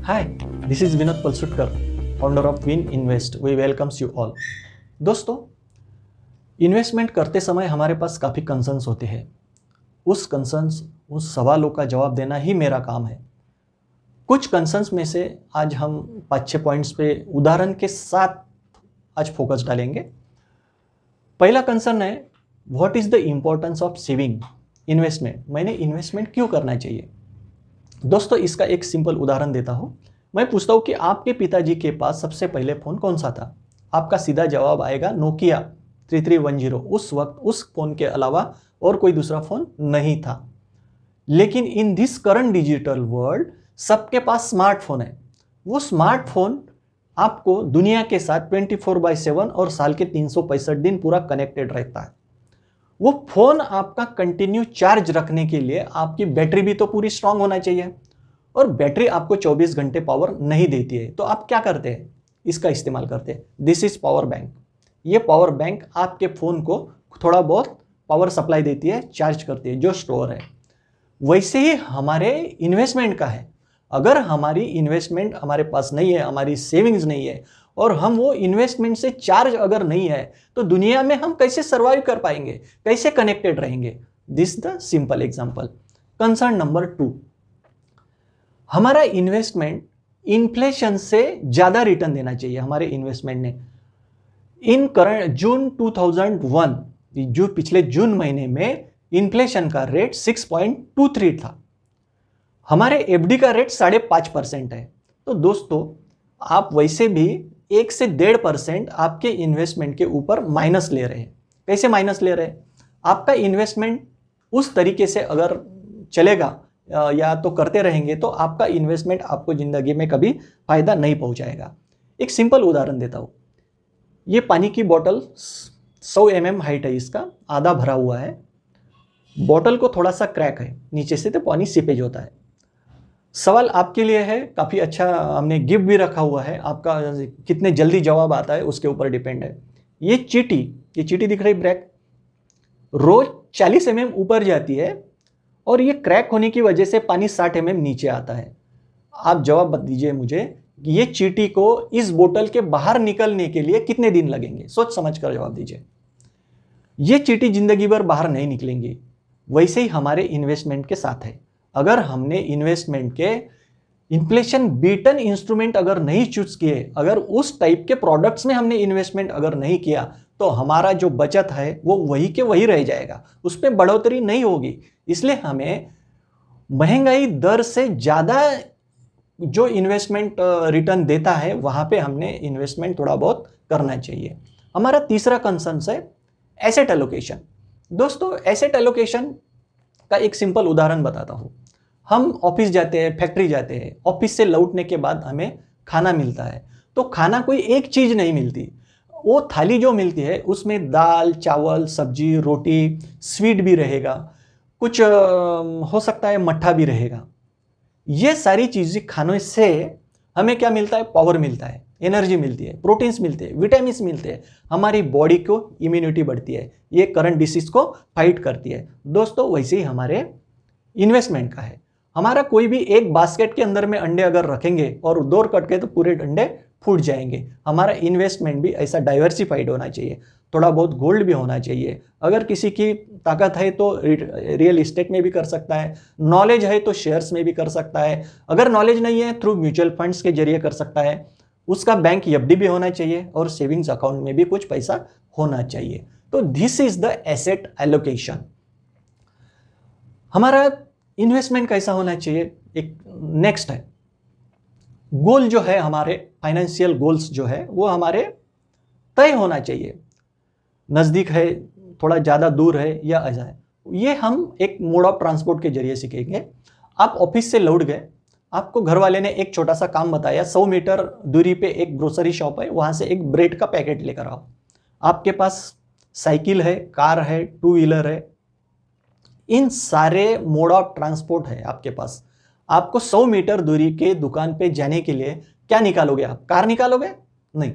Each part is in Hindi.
Hi, this is Vinod Palsutkar, founder of Win Invest. We welcomes you all. दोस्तों, इन्वेस्टमेंट करते समय हमारे पास काफ़ी कंसर्न्स होते हैं। उस सवालों का जवाब देना ही मेरा काम है। कुछ कंसर्न्स में से आज हम 5-6 पॉइंट्स पे उदाहरण के साथ आज फोकस डालेंगे। पहला कंसर्न है, what is the importance of saving investment. मैंने इन्वेस्टमेंट क्यों करना चाहिए? दोस्तों, इसका एक सिंपल उदाहरण देता हूँ। मैं पूछता हूँ कि आपके पिताजी के पास सबसे पहले फ़ोन कौन सा था? आपका सीधा जवाब आएगा नोकिया 3310। उस वक्त उस फ़ोन के अलावा और कोई दूसरा फ़ोन नहीं था। लेकिन in this current digital world सबके पास स्मार्टफोन है। वो स्मार्टफोन आपको दुनिया के साथ 24/7 और साल के 365 दिन पूरा कनेक्टेड रहता है। वो फ़ोन आपका कंटिन्यू चार्ज रखने के लिए आपकी बैटरी भी तो पूरी स्ट्रांग होना चाहिए, और बैटरी आपको 24 घंटे पावर नहीं देती है। तो आप क्या करते हैं? इसका इस्तेमाल करते हैं। This is power bank. ये पावर बैंक आपके फ़ोन को थोड़ा बहुत पावर सप्लाई देती है, चार्ज करती है, जो स्टोर है। वैसे ही हमारे इन्वेस्टमेंट का है। अगर हमारी इन्वेस्टमेंट हमारे पास नहीं है, हमारी सेविंग्स नहीं है, और हम वो इन्वेस्टमेंट से चार्ज अगर नहीं है, तो दुनिया में हम कैसे सर्वाइव कर पाएंगे, कैसे कनेक्टेड रहेंगे? This the simple example. Concern number 2, हमारा इन्वेस्टमेंट इन्फ्लेशन से ज़्यादा रिटर्न देना चाहिए। हमारे इन्वेस्टमेंट ने इन करंट जून 2001, जो पिछले जून महीने में इन्फ्लेशन का रेट 6.23 था। हमारे एफडी का रेट 5.5% है। तो दोस्तों, आप वैसे भी 1 से 1.5% आपके इन्वेस्टमेंट के ऊपर माइनस ले रहे हैं। कैसे माइनस ले रहे हैं? आपका इन्वेस्टमेंट उस तरीके से अगर चलेगा या तो करते रहेंगे, तो आपका इन्वेस्टमेंट आपको ज़िंदगी में कभी फ़ायदा नहीं पहुंचाएगा। एक सिंपल उदाहरण देता हूँ। ये पानी की बोतल 100 mm हाइट है, इसका आधा भरा हुआ है। बोतल को थोड़ा सा क्रैक है नीचे से, तो पानी सीपेज होता है। सवाल आपके लिए है, काफ़ी अच्छा हमने गिफ्ट भी रखा हुआ है। आपका कितने जल्दी जवाब आता है उसके ऊपर डिपेंड है। ये चीटी दिख रही ब्रेक, रोज 40 mm ऊपर जाती है, और ये क्रैक होने की वजह से पानी 60 mm नीचे आता है। आप जवाब बता दीजिए मुझे कि ये चीटी को इस बोतल के बाहर निकलने के लिए कितने दिन लगेंगे? सोच समझ कर जवाब दीजिए। ये चीटी जिंदगी भर बाहर नहीं निकलेंगी। वैसे ही हमारे इन्वेस्टमेंट के साथ है। अगर हमने इन्वेस्टमेंट के इन्फ्लेशन बीटन इंस्ट्रूमेंट अगर नहीं चूज किए, अगर उस टाइप के प्रोडक्ट्स में हमने इन्वेस्टमेंट अगर नहीं किया, तो हमारा जो बचत है वो वही के वही रह जाएगा, उसमें बढ़ोतरी नहीं होगी। इसलिए हमें महंगाई दर से ज़्यादा जो इन्वेस्टमेंट रिटर्न देता है, वहाँ पे हमने इन्वेस्टमेंट थोड़ा बहुत करना चाहिए। हमारा तीसरा कंसर्न है एसेट एलोकेशन। दोस्तों, एसेट एलोकेशन का एक सिंपल उदाहरण बताता हूँ। हम ऑफिस जाते हैं, फैक्ट्री जाते हैं, ऑफिस से लौटने के बाद हमें खाना मिलता है। तो खाना कोई एक चीज़ नहीं मिलती। वो थाली जो मिलती है उसमें दाल, चावल, सब्जी, रोटी, स्वीट भी रहेगा, कुछ हो सकता है मट्ठा भी रहेगा। ये सारी चीज़ें खाने से हमें क्या मिलता है? पावर मिलता है, एनर्जी मिलती है, प्रोटीन्स मिलते हैं, विटामिन मिलते हैं, हमारी बॉडी को इम्यूनिटी बढ़ती है, ये करंट डिसीज को फाइट करती है। दोस्तों, वैसे ही हमारे इन्वेस्टमेंट का है। हमारा कोई भी एक बास्केट के अंदर में अंडे अगर रखेंगे और दो कट के, तो पूरे अंडे फूट जाएंगे। हमारा इन्वेस्टमेंट भी ऐसा डाइवर्सिफाइड होना चाहिए। थोड़ा बहुत गोल्ड भी होना चाहिए। अगर किसी की ताकत है तो रियल इस्टेट में भी कर सकता है, नॉलेज है तो शेयर्स में भी कर सकता है, अगर नॉलेज नहीं है थ्रू म्यूचुअल फंड्स के जरिए कर सकता है। उसका बैंक एफडी भी होना चाहिए, और सेविंग्स अकाउंट में भी कुछ पैसा होना चाहिए। तो this is the asset allocation. हमारा इन्वेस्टमेंट कैसा होना चाहिए? एक नेक्स्ट है गोल, जो है हमारे फाइनेंशियल गोल्स जो है वो हमारे तय होना चाहिए। नज़दीक है, थोड़ा ज़्यादा दूर है, या ऐसा है। ये हम एक मोड ऑफ ट्रांसपोर्ट के जरिए सीखेंगे। आप ऑफिस से लौट गए, आपको घर वाले ने एक छोटा सा काम बताया, 100 मीटर दूरी पे एक ग्रोसरी शॉप है, वहाँ से एक ब्रेड का पैकेट लेकर आओ। आपके पास साइकिल है, कार है, 2 व्हीलर है, इन सारे मोड ऑफ ट्रांसपोर्ट है आपके पास। आपको 100 मीटर दूरी के दुकान पे जाने के लिए क्या निकालोगे? आप कार निकालोगे? नहीं।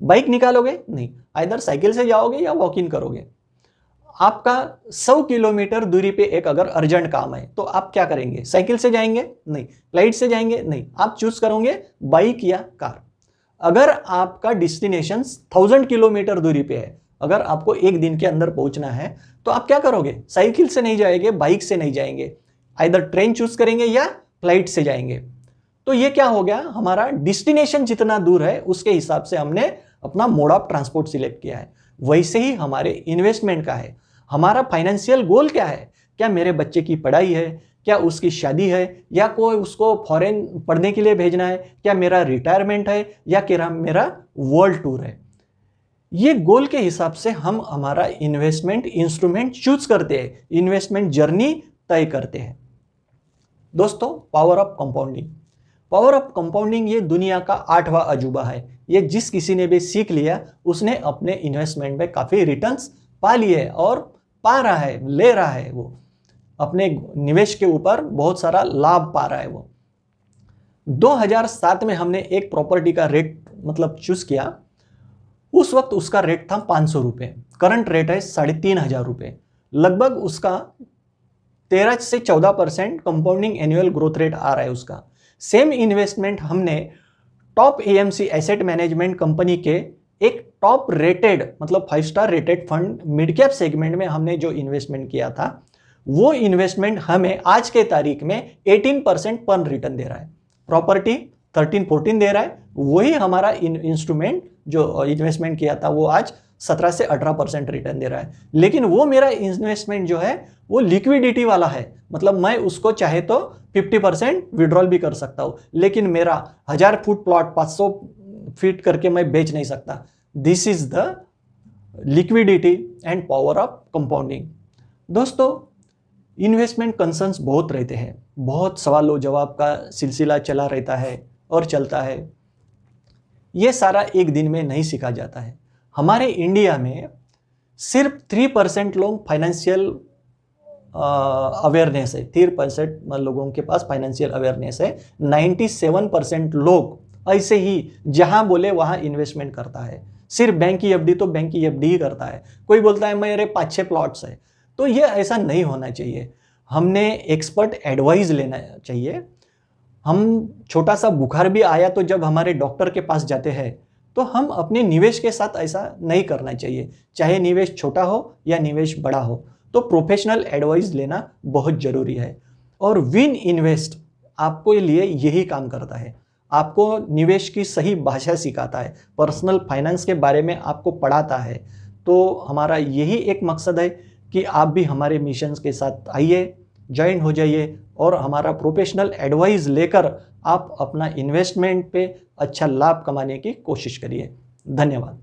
बाइक निकालोगे? नहीं। आइदर साइकिल से जाओगे या वॉक इन करोगे। आपका 100 किलोमीटर दूरी पे एक अगर अर्जेंट काम है तो आप क्या करेंगे? साइकिल से जाएंगे? नहीं। फ्लाइट से जाएंगे? नहीं। आप चूज करोगे बाइक या कार। अगर आपका डेस्टिनेशन 1000 किलोमीटर दूरी पे है, अगर आपको एक दिन के अंदर पहुंचना है, तो आप क्या करोगे? साइकिल से नहीं जाएंगे, बाइक से नहीं जाएंगे, आइदर ट्रेन चूज करेंगे या फ्लाइट से जाएंगे। तो ये क्या हो गया? हमारा डेस्टिनेशन जितना दूर है उसके हिसाब से हमने अपना मोड ऑफ ट्रांसपोर्ट सिलेक्ट किया है। वैसे ही हमारे इन्वेस्टमेंट का है। हमारा फाइनेंशियल गोल क्या है? क्या मेरे बच्चे की पढ़ाई है, क्या उसकी शादी है, या कोई उसको फॉरेन पढ़ने के लिए भेजना है, क्या मेरा रिटायरमेंट है, या क्या मेरा वर्ल्ड टूर है। ये गोल के हिसाब से हम हमारा इन्वेस्टमेंट इंस्ट्रूमेंट चूज करते हैं, इन्वेस्टमेंट जर्नी तय करते हैं। दोस्तों, power of compounding. Power of compounding ये दुनिया का 8वां अजूबा है। ये जिस किसी ने भी सीख लिया उसने अपने इन्वेस्टमेंट में काफी रिटर्न्स पा लिए और पा रहा है, ले रहा है, वो अपने निवेश के ऊपर बहुत सारा लाभ पा रहा है। वो 2007 में हमने एक प्रॉपर्टी का रेट मतलब चूज किया। उस वक्त उसका रेट था 500 रुपये, करंट रेट है 3500 रुपये। लगभग उसका 13 से 14% कंपाउंडिंग एनुअल ग्रोथ रेट आ रहा है उसका। सेम इन्वेस्टमेंट हमने top AMC asset management company के एक टॉप रेटेड मतलब 5 star rated fund mid cap segment में हमने जो इन्वेस्टमेंट किया था, वो इन्वेस्टमेंट हमें आज के तारीख में 18% पर रिटर्न दे रहा है। प्रॉपर्टी 13-14 दे रहा है, वही हमारा इंस्ट्रूमेंट जो इन्वेस्टमेंट किया था वो आज 17 से 18% रिटर्न दे रहा है। लेकिन वो मेरा इन्वेस्टमेंट जो है वो लिक्विडिटी वाला है, मतलब मैं उसको चाहे तो 50% विड्रॉल भी कर सकता हूं, लेकिन मेरा 1000 फुट प्लॉट 500 फीट करके मैं बेच नहीं सकता। This is the liquidity and power of compounding. दोस्तों, इन्वेस्टमेंट कंसर्न्स बहुत रहते हैं, बहुत सवालों जवाब का सिलसिला चला रहता है और चलता है। ये सारा एक दिन में नहीं सीखा जाता है। हमारे इंडिया में सिर्फ 3% लोग फाइनेंशियल अवेयरनेस है, 3% लोगों के पास फाइनेंशियल अवेयरनेस है। 97% लोग ऐसे ही जहां बोले वहां इन्वेस्टमेंट करता है। सिर्फ बैंक की एफडी तो बैंक की एफडी ही करता है। कोई बोलता है मेरे 5-6 प्लॉट्स है, तो ये ऐसा नहीं होना चाहिए। हमने एक्सपर्ट एडवाइस लेना चाहिए। हम छोटा सा बुखार भी आया तो जब हमारे डॉक्टर के पास जाते हैं तो हम अपने निवेश के साथ ऐसा नहीं करना चाहिए, चाहे निवेश छोटा हो या निवेश बड़ा हो। तो प्रोफेशनल एडवाइस लेना बहुत जरूरी है। और विन इन्वेस्ट आपको लिए यही काम करता है, आपको निवेश की सही भाषा सिखाता है, पर्सनल फाइनेंस के बारे में आपको पढ़ाता है। तो हमारा यही एक मकसद है कि आप भी हमारे मिशन के साथ आइए, ज्वाइन हो जाइए और हमारा प्रोफेशनल एडवाइस लेकर आप अपना इन्वेस्टमेंट पे अच्छा लाभ कमाने की कोशिश करिए। धन्यवाद।